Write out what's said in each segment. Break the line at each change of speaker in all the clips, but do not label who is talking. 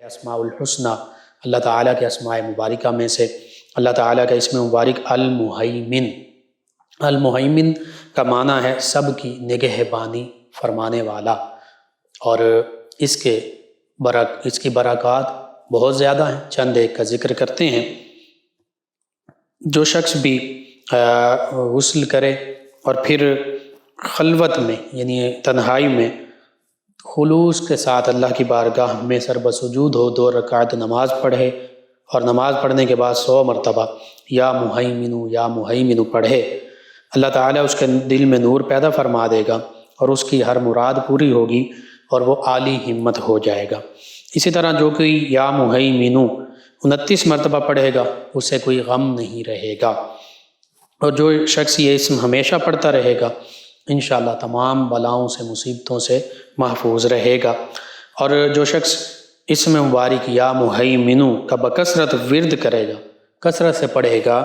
اسماء الحسنہ، اللہ تعالیٰ کے اسماء مبارکہ میں سے اللہ تعالیٰ کا اسم مبارک المہیمن۔ المہیمن کا معنی ہے سب کی نگہبانی فرمانے والا، اور اس کی برکات بہت زیادہ ہیں، چند ایک کا ذکر کرتے ہیں۔ جو شخص بھی غسل کرے اور پھر خلوت میں یعنی تنہائی میں خلوص کے ساتھ اللہ کی بارگاہ میں سر بسجود ہو، 2 رکعت نماز پڑھے، اور نماز پڑھنے کے بعد 100 مرتبہ یا مہیمن یا مہیمن پڑھے، اللہ تعالیٰ اس کے دل میں نور پیدا فرما دے گا اور اس کی ہر مراد پوری ہوگی اور وہ عالی ہمت ہو جائے گا۔ اسی طرح جو کوئی یا مہیمن 29 مرتبہ پڑھے گا اسے کوئی غم نہیں رہے گا، اور جو شخص یہ اسم ہمیشہ پڑھتا رہے گا انشاءاللہ تمام بلاؤں سے مصیبتوں سے محفوظ رہے گا۔ اور جو شخص اسم مبارک یا مہیمن کا بکثرت ورد کرے گا، کثرت سے پڑھے گا،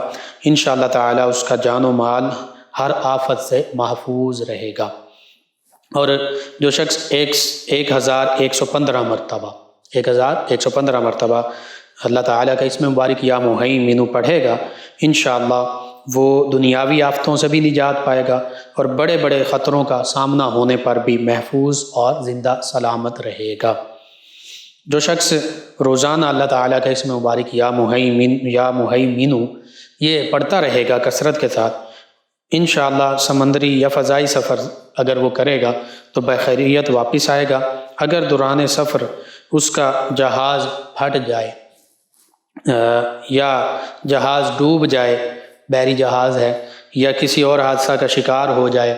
انشاءاللہ تعالی اس کا جان و مال ہر آفت سے محفوظ رہے گا۔ اور جو شخص 1115 مرتبہ اللہ تعالیٰ کا اسم مبارک یا مہیمن پڑھے گا، انشاءاللہ وہ دنیاوی آفتوں سے بھی نجات پائے گا اور بڑے بڑے خطروں کا سامنا ہونے پر بھی محفوظ اور زندہ سلامت رہے گا۔ جو شخص روزانہ اللہ تعالیٰ کا اسم مبارک یا مہیمن یہ پڑھتا رہے گا کثرت کے ساتھ، انشاءاللہ سمندری یا فضائی سفر اگر وہ کرے گا تو بخیریت واپس آئے گا۔ اگر دوران سفر اس کا جہاز پھٹ جائے یا جہاز ڈوب جائے، بحری جہاز ہے، یا کسی اور حادثہ کا شکار ہو جائے،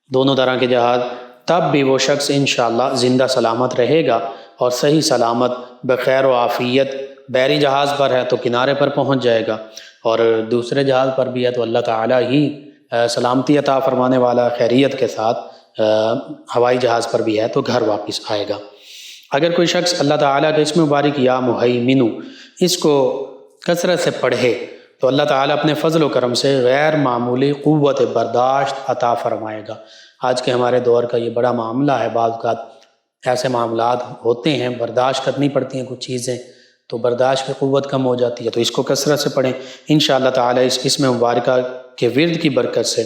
دونوں طرح کے جہاز، تب بھی وہ شخص انشاءاللہ زندہ سلامت رہے گا اور صحیح سلامت بخیر و عافیت بحری جہاز پر ہے تو کنارے پر پہنچ جائے گا، اور دوسرے جہاز پر بھی ہے تو اللہ تعالیٰ ہی سلامتی عطا فرمانے والا، خیریت کے ساتھ ہوائی جہاز پر بھی ہے تو گھر واپس آئے گا۔ اگر کوئی شخص اللہ تعالیٰ کے اسم مبارک یا مہیمن اس کو کثرت سے پڑھے تو اللہ تعالیٰ اپنے فضل و کرم سے غیر معمولی قوت برداشت عطا فرمائے گا۔ آج کے ہمارے دور کا یہ بڑا معاملہ ہے، بعض اوقات ایسے معاملات ہوتے ہیں، برداشت کرنی پڑتی ہیں کچھ چیزیں، تو برداشت کی قوت کم ہو جاتی ہے، تو اس کو کثرت سے پڑھیں انشاءاللہ تعالیٰ۔ اس اسم مبارکہ کے ورد کی برکت سے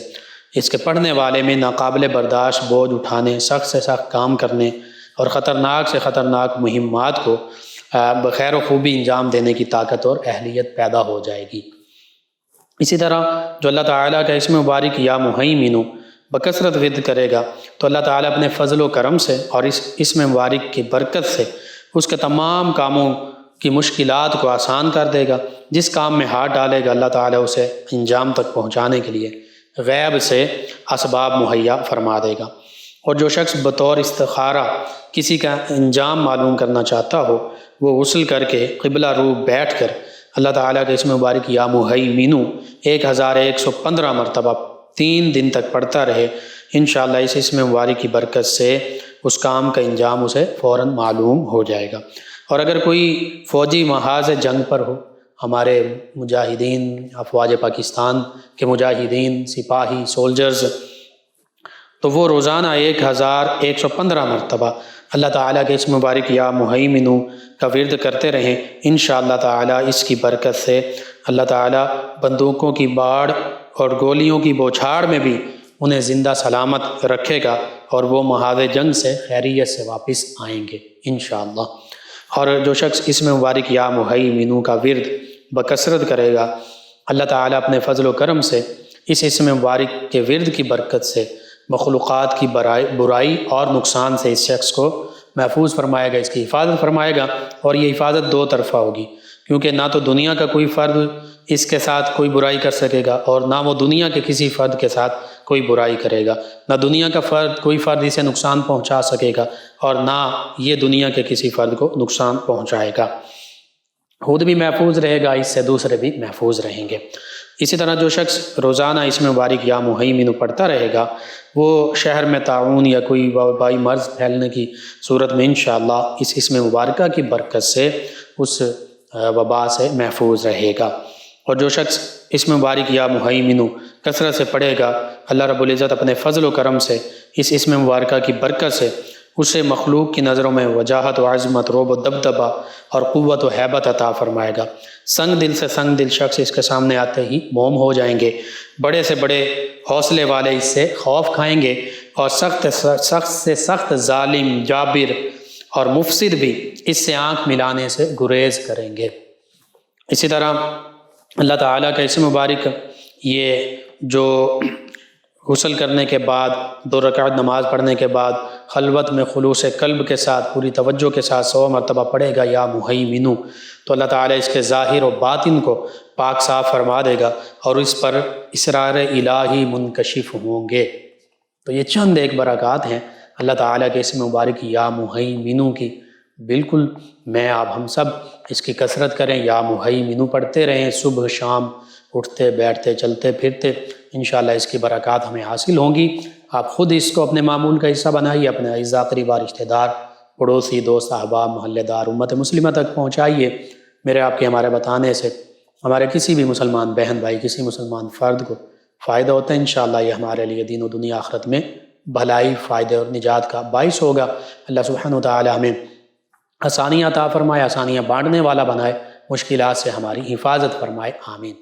اس کے پڑھنے والے میں ناقابل برداشت بوجھ اٹھانے، سخت سے سخت کام کرنے اور خطرناک سے خطرناک مہمات کو بخیر و خوبی انجام دینے کی طاقت اور اہلیت پیدا ہو جائے گی۔ اسی طرح جو اللہ تعالیٰ کا اسم مبارک یا مہیمن بکثرت ورد کرے گا تو اللہ تعالیٰ اپنے فضل و کرم سے اور اس اسم مبارک کی برکت سے اس کے تمام کاموں کی مشکلات کو آسان کر دے گا۔ جس کام میں ہاتھ ڈالے گا اللہ تعالیٰ اسے انجام تک پہنچانے کے لیے غیب سے اسباب مہیا فرما دے گا۔ اور جو شخص بطور استخارہ کسی کا انجام معلوم کرنا چاہتا ہو، وہ غسل کر کے قبلہ رو بیٹھ کر اللہ تعالیٰ کے اسم مبارک یا مہیمن 1115 مرتبہ 3 دن تک پڑھتا رہے، انشاءاللہ اس اسم مبارک کی برکت سے اس کام کا انجام اسے فوراً معلوم ہو جائے گا۔ اور اگر کوئی فوجی محاذ جنگ پر ہو، ہمارے مجاہدین، افواج پاکستان کے مجاہدین، سپاہی، سولجرز، تو وہ روزانہ 1115 مرتبہ اللہ تعالیٰ کے اسم مبارک یا مہیمن کا ورد کرتے رہیں، انشاءاللہ تعالیٰ اس کی برکت سے اللہ تعالیٰ بندوقوں کی باڑ اور گولیوں کی بوچھاڑ میں بھی انہیں زندہ سلامت رکھے گا اور وہ محاذ جنگ سے خیریت سے واپس آئیں گے انشاءاللہ۔ اور جو شخص اسم مبارک یا مہیمن کا ورد بکثرت کرے گا، اللہ تعالیٰ اپنے فضل و کرم سے اس اسم مبارک کے ورد کی برکت سے مخلوقات کی برائی اور نقصان سے اس شخص کو محفوظ فرمائے گا، اس کی حفاظت فرمائے گا، اور یہ حفاظت 2 طرفہ ہوگی، کیونکہ نہ تو دنیا کا کوئی فرد اس کے ساتھ کوئی برائی کر سکے گا اور نہ وہ دنیا کے کسی فرد کے ساتھ کوئی برائی کرے گا، نہ دنیا کا کوئی فرد اسے نقصان پہنچا سکے گا اور نہ یہ دنیا کے کسی فرد کو نقصان پہنچائے گا۔ خود بھی محفوظ رہے گا، اس سے دوسرے بھی محفوظ رہیں گے۔ اسی طرح جو شخص روزانہ اسم مبارک یا مہیمن پڑھتا رہے گا، وہ شہر میں طاعون یا کوئی وبائی مرض پھیلنے کی صورت میں انشاءاللہ اس اسم مبارکہ کی برکت سے اس وبا سے محفوظ رہے گا۔ اور جو شخص اسم مبارک یا مہیمن کثرت سے پڑھے گا، اللہ رب العزت اپنے فضل و کرم سے اس اسم مبارکہ کی برکت سے اسے مخلوق کی نظروں میں وجاہت و عظمت، رعب و دبدبہ اور قوت و ہیبت عطا فرمائے گا۔ سنگ دل سے سنگ دل شخص اس کے سامنے آتے ہی موم ہو جائیں گے، بڑے سے بڑے حوصلے والے اس سے خوف کھائیں گے، اور سخت سے سخت ظالم، جابر اور مفسد بھی اس سے آنکھ ملانے سے گریز کریں گے۔ اسی طرح اللہ تعالیٰ کا اسم مبارک یہ جو غسل کرنے کے بعد 2 رکعت نماز پڑھنے کے بعد خلوت میں خلوص قلب کے ساتھ پوری توجہ کے ساتھ 100 مرتبہ پڑھے گا یا مہیمن، تو اللہ تعالیٰ اس کے ظاہر و باطن کو پاک صاف فرما دے گا اور اس پر اسرار الہی منکشف ہوں گے۔ تو یہ چند ایک برکات ہیں اللہ تعالیٰ کے اسم مبارک یا مہیمن کی۔ بالکل میں آپ ہم سب اس کی کثرت کریں، یا مہیمن پڑھتے رہیں، صبح شام اٹھتے بیٹھتے چلتے پھرتے، انشاءاللہ اس کی برکات ہمیں حاصل ہوں گی۔ آپ خود اس کو اپنے معمول کا حصہ بنائیے، اپنے اعزاء قریبا، رشتہ دار، پڑوسی، دوست، احباب، محلے دار، امت مسلمہ تک پہنچائیے۔ میرے آپ کے ہمارے بتانے سے ہمارے کسی بھی مسلمان بہن بھائی، کسی مسلمان فرد کو فائدہ ہوتا ہے، انشاءاللہ یہ ہمارے لیے دین و دنیا آخرت میں بھلائی، فائدے اور نجات کا باعث ہوگا۔ اللہ سبحانہ وتعالی ہمیں آسانیاں عطا فرمائے، آسانیاں بانٹنے والا بنائے، مشکلات سے ہماری حفاظت فرمائے، آمین۔